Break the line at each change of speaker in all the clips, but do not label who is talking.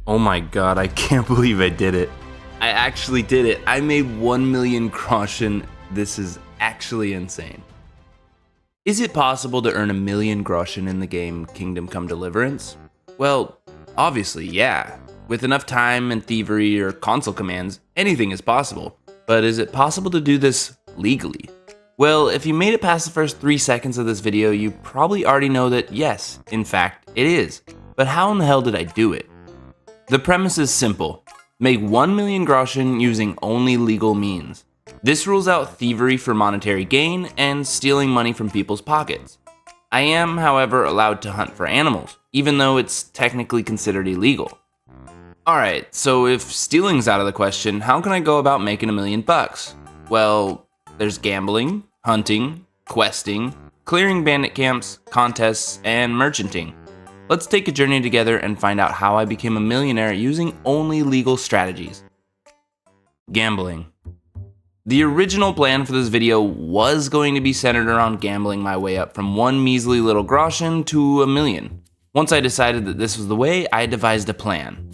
Oh my god, I can't believe I did it. I actually did it. I made 1 million Groschen. This is actually insane. Is it possible to earn 1 million Groschen in the game Kingdom Come Deliverance? Well, obviously, yeah. With enough time and thievery or console commands, anything is possible. But is it possible to do this legally? Well, if you made it past the first 3 seconds of this video, you probably already know that yes, in fact, it is. But how in the hell did I do it? The premise is simple. Make 1 million Groschen using only legal means. This rules out thievery for monetary gain and stealing money from people's pockets. I am, however, allowed to hunt for animals, even though it's technically considered illegal. Alright, so if stealing's out of the question, how can I go about making $1 million bucks? Well, there's gambling, hunting, questing, clearing bandit camps, contests, and merchanting. Let's take a journey together and find out how I became a millionaire using only legal strategies. Gambling. The original plan for this video was going to be centered around gambling my way up from 1 measly little Groschen to 1 million. Once I decided that this was the way, I devised a plan.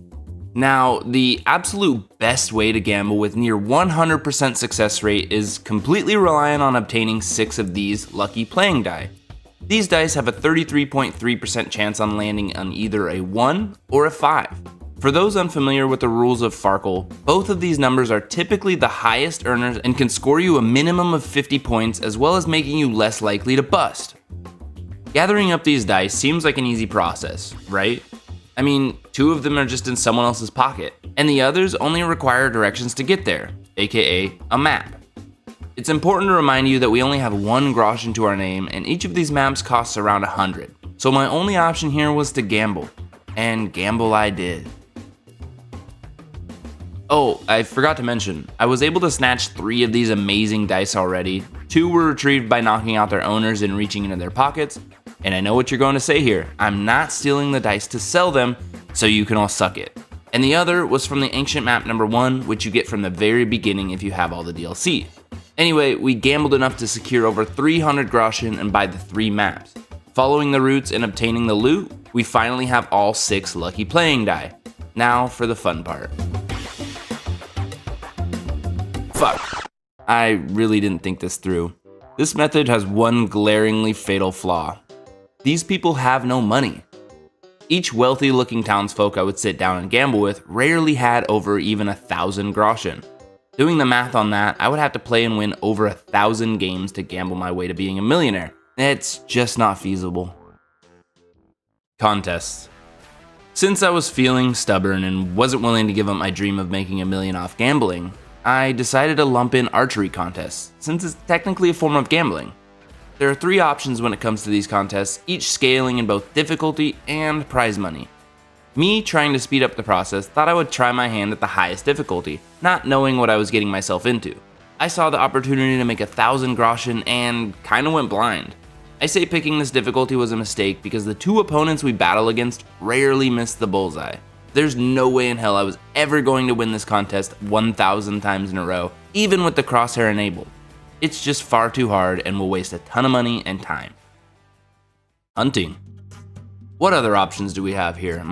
Now, the absolute best way to gamble with near 100% success rate is completely reliant on obtaining 6 of these lucky playing die. These dice have a 33.3% chance on landing on either a 1 or a 5. For those unfamiliar with the rules of Farkle, both of these numbers are typically the highest earners and can score you a minimum of 50 points as well as making you less likely to bust. Gathering up these dice seems like an easy process, right? I mean, 2 of them are just in someone else's pocket, and the others only require directions to get there, aka a map. It's important to remind you that we only have 1 Groschen to our name, and each of these maps costs around 100. So my only option here was to gamble. And gamble I did. Oh, I forgot to mention, I was able to snatch 3 of these amazing dice already. 2 were retrieved by knocking out their owners and reaching into their pockets. And I know what you're going to say here, I'm not stealing the dice to sell them, so you can all suck it. And the other was from the ancient map number 1, which you get from the very beginning if you have all the DLC. Anyway, we gambled enough to secure over 300 Groschen and buy the 3 maps. Following the routes and obtaining the loot, we finally have all 6 lucky playing die. Now for the fun part. Fuck. I really didn't think this through. This method has one glaringly fatal flaw. These people have no money. Each wealthy looking townsfolk I would sit down and gamble with rarely had over even 1,000 Groschen. Doing the math on that, I would have to play and win over 1,000 games to gamble my way to being a millionaire. It's just not feasible. Contests. Since I was feeling stubborn and wasn't willing to give up my dream of making $1 million off gambling, I decided to lump in archery contests, since it's technically a form of gambling. There are 3 options when it comes to these contests, each scaling in both difficulty and prize money. Me, trying to speed up the process, thought I would try my hand at the highest difficulty, not knowing what I was getting myself into. I saw the opportunity to make 1,000 Groschen and kinda went blind. I say picking this difficulty was a mistake because the 2 opponents we battle against rarely missed the bullseye. There's no way in hell I was ever going to win this contest 1,000 times in a row, even with the crosshair enabled. It's just far too hard and will waste a ton of money and time. Hunting. What other options do we have here?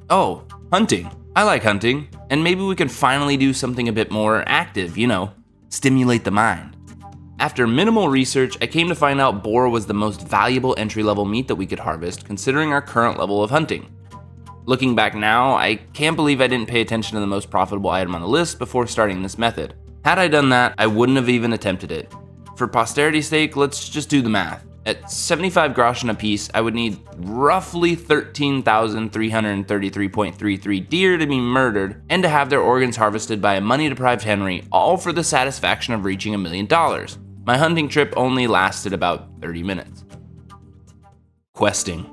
Oh, hunting. I like hunting, and maybe we can finally do something a bit more active, stimulate the mind. After minimal research, I came to find out boar was the most valuable entry-level meat that we could harvest considering our current level of hunting. Looking back now, I can't believe I didn't pay attention to the most profitable item on the list before starting this method. Had I done that, I wouldn't have even attempted it. For posterity's sake, let's just do the math. At 75 Groschen apiece, I would need roughly 13,333.33 deer to be murdered and to have their organs harvested by a money-deprived Henry, all for the satisfaction of reaching $1 million. My hunting trip only lasted about 30 minutes. Questing.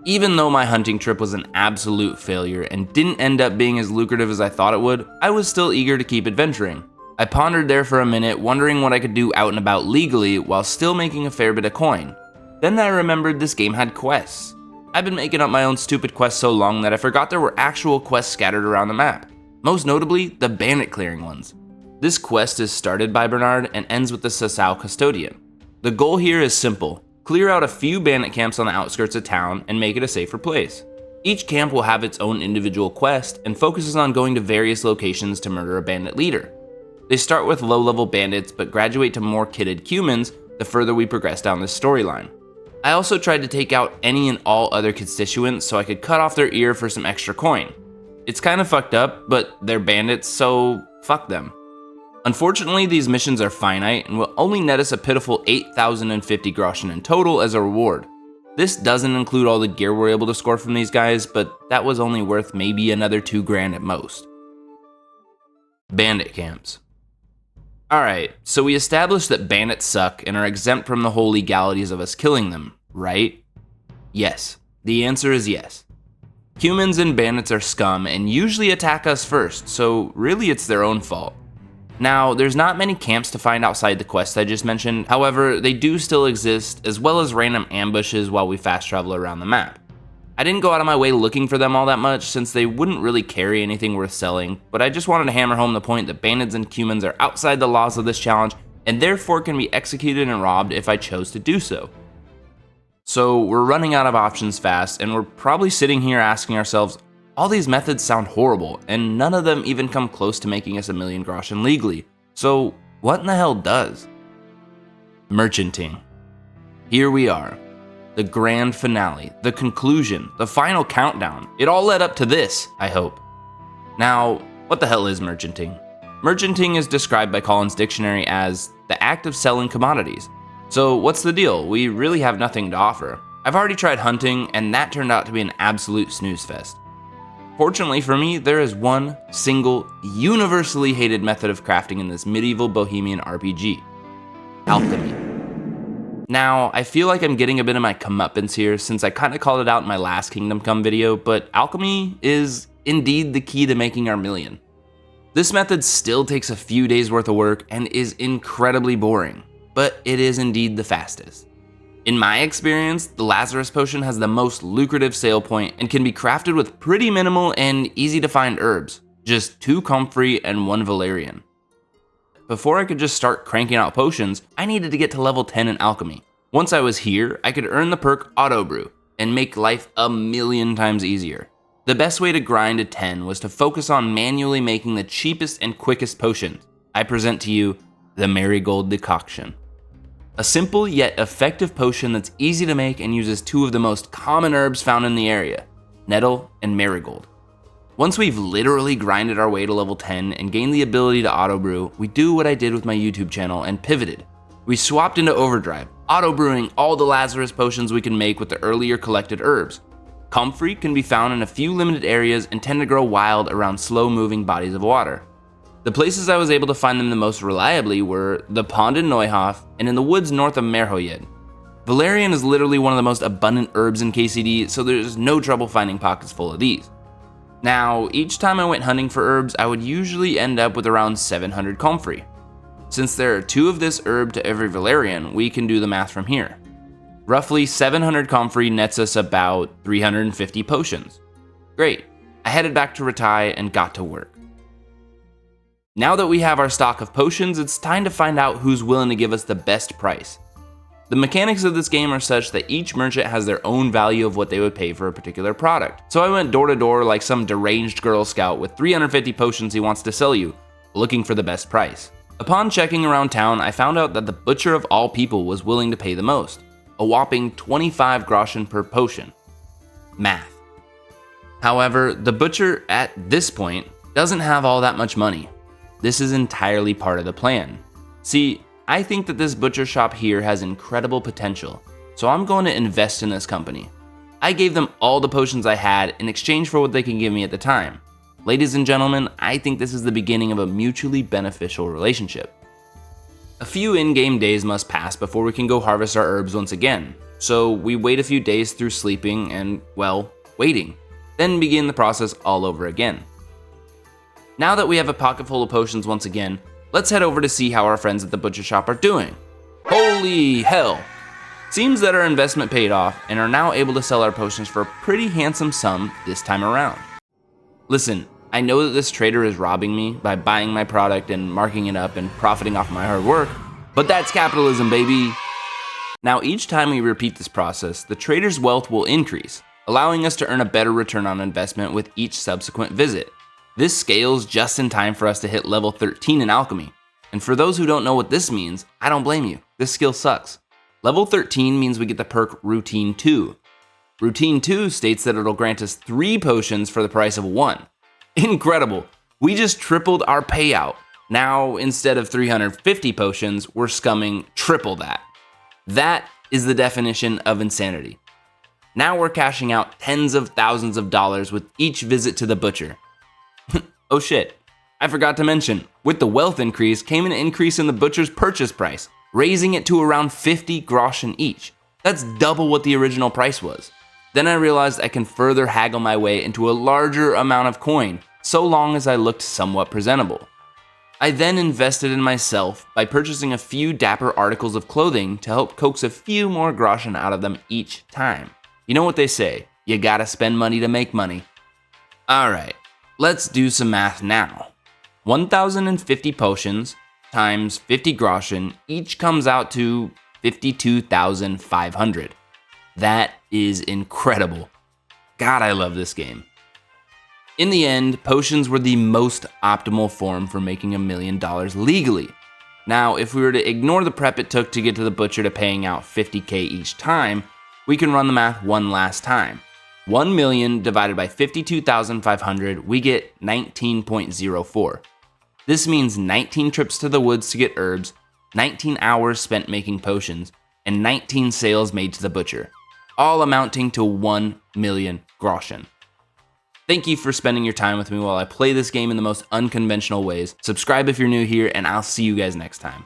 Even though my hunting trip was an absolute failure and didn't end up being as lucrative as I thought it would, I was still eager to keep adventuring. I pondered there for a minute, wondering what I could do out and about legally while still making a fair bit of coin. Then I remembered this game had quests. I've been making up my own stupid quests so long that I forgot there were actual quests scattered around the map. Most notably, the bandit clearing ones. This quest is started by Bernard and ends with the Sasau Custodian. The goal here is simple. Clear out a few bandit camps on the outskirts of town and make it a safer place. Each camp will have its own individual quest and focuses on going to various locations to murder a bandit leader. They start with low-level bandits but graduate to more kitted humans the further we progress down this storyline. I also tried to take out any and all other constituents so I could cut off their ear for some extra coin. It's kind of fucked up, but they're bandits, so fuck them. Unfortunately, these missions are finite and will only net us a pitiful 8,050 Groschen in total as a reward. This doesn't include all the gear we're able to score from these guys, but that was only worth maybe another 2 grand at most. Bandit camps. Alright, so we established that bandits suck and are exempt from the whole legalities of us killing them, right? Yes. The answer is yes. Humans and bandits are scum and usually attack us first, so really it's their own fault. Now, there's not many camps to find outside the quest I just mentioned, however, they do still exist, as well as random ambushes while we fast travel around the map. I didn't go out of my way looking for them all that much, since they wouldn't really carry anything worth selling, but I just wanted to hammer home the point that bandits and humans are outside the laws of this challenge, and therefore can be executed and robbed if I chose to do so. So we're running out of options fast, and we're probably sitting here asking ourselves, all these methods sound horrible, and none of them even come close to making us 1,000,000 Groschen legally. So what in the hell does? Merchanting. Here we are. The grand finale, the conclusion, the final countdown. It all led up to this, I hope. Now, what the hell is merchanting? Merchanting is described by Collins Dictionary as the act of selling commodities. So what's the deal? We really have nothing to offer. I've already tried hunting, and that turned out to be an absolute snooze fest. Fortunately for me, there is one single, universally hated method of crafting in this medieval bohemian RPG. Alchemy. Now, I feel like I'm getting a bit of my comeuppance here since I kinda called it out in my last Kingdom Come video, but alchemy is indeed the key to making our million. This method still takes a few days worth of work and is incredibly boring, but it is indeed the fastest. In my experience, the Lazarus potion has the most lucrative sale point and can be crafted with pretty minimal and easy to find herbs, just 2 comfrey and 1 valerian. Before I could just start cranking out potions, I needed to get to level 10 in alchemy. Once I was here, I could earn the perk Auto Brew and make life 1,000,000 times easier. The best way to grind to 10 was to focus on manually making the cheapest and quickest potions. I present to you the Marigold Decoction. A simple yet effective potion that's easy to make and uses 2 of the most common herbs found in the area, nettle and marigold. Once we've literally grinded our way to level 10 and gained the ability to auto brew, we do what I did with my YouTube channel and pivoted. We swapped into overdrive, auto brewing all the Lazarus potions we can make with the earlier collected herbs. Comfrey can be found in a few limited areas and tend to grow wild around slow moving bodies of water. The places I was able to find them the most reliably were the pond in Neuhof and in the woods north of Merhoyed. Valerian is literally one of the most abundant herbs in KCD, so there's no trouble finding pockets full of these. Now, each time I went hunting for herbs, I would usually end up with around 700 comfrey. Since there are 2 of this herb to every Valerian, we can do the math from here. Roughly 700 comfrey nets us about 350 potions. Great, I headed back to Ratai and got to work. Now that we have our stock of potions, it's time to find out who's willing to give us the best price. The mechanics of this game are such that each merchant has their own value of what they would pay for a particular product. So I went door to door like some deranged Girl Scout with 350 potions he wants to sell you, looking for the best price. Upon checking around town, I found out that the butcher of all people was willing to pay the most, a whopping 25 Groschen per potion. Math. However, the butcher at this point doesn't have all that much money. This is entirely part of the plan. See, I think that this butcher shop here has incredible potential, so I'm going to invest in this company. I gave them all the potions I had in exchange for what they can give me at the time. Ladies and gentlemen, I think this is the beginning of a mutually beneficial relationship. A few in-game days must pass before we can go harvest our herbs once again, so we wait a few days through sleeping and, well, waiting, then begin the process all over again. Now that we have a pocket full of potions once again, let's head over to see how our friends at the butcher shop are doing. Holy hell! Seems that our investment paid off and are now able to sell our potions for a pretty handsome sum this time around. Listen, I know that this trader is robbing me by buying my product and marking it up and profiting off my hard work, but that's capitalism, baby! Now each time we repeat this process, the trader's wealth will increase. allowing us to earn a better return on investment with each subsequent visit. This scales just in time for us to hit level 13 in Alchemy. And for those who don't know what this means, I don't blame you. This skill sucks. Level 13 means we get the perk Routine 2. Routine 2 states that it'll grant us 3 potions for the price of 1. Incredible! We just tripled our payout. Now, instead of 350 potions, we're scumming triple that. That is the definition of insanity. Now we're cashing out tens of thousands of dollars with each visit to the butcher. Oh shit, I forgot to mention, with the wealth increase came an increase in the butcher's purchase price, raising it to around 50 Groschen each. That's double what the original price was. Then I realized I can further haggle my way into a larger amount of coin, so long as I looked somewhat presentable. I then invested in myself by purchasing a few dapper articles of clothing to help coax a few more Groschen out of them each time. You know what they say, you gotta spend money to make money. Alright, let's do some math now. 1,050 potions times 50 Groschen each comes out to 52,500. That is incredible. God, I love this game. In the end, potions were the most optimal form for making $1 million legally. Now, if we were to ignore the prep it took to get to the butcher to paying out 50k each time, we can run the math one last time. 1 million divided by 52,500, we get 19.04. This means 19 trips to the woods to get herbs, 19 hours spent making potions, and 19 sales made to the butcher, all amounting to 1 million Groschen. Thank you for spending your time with me while I play this game in the most unconventional ways. Subscribe if you're new here, and I'll see you guys next time.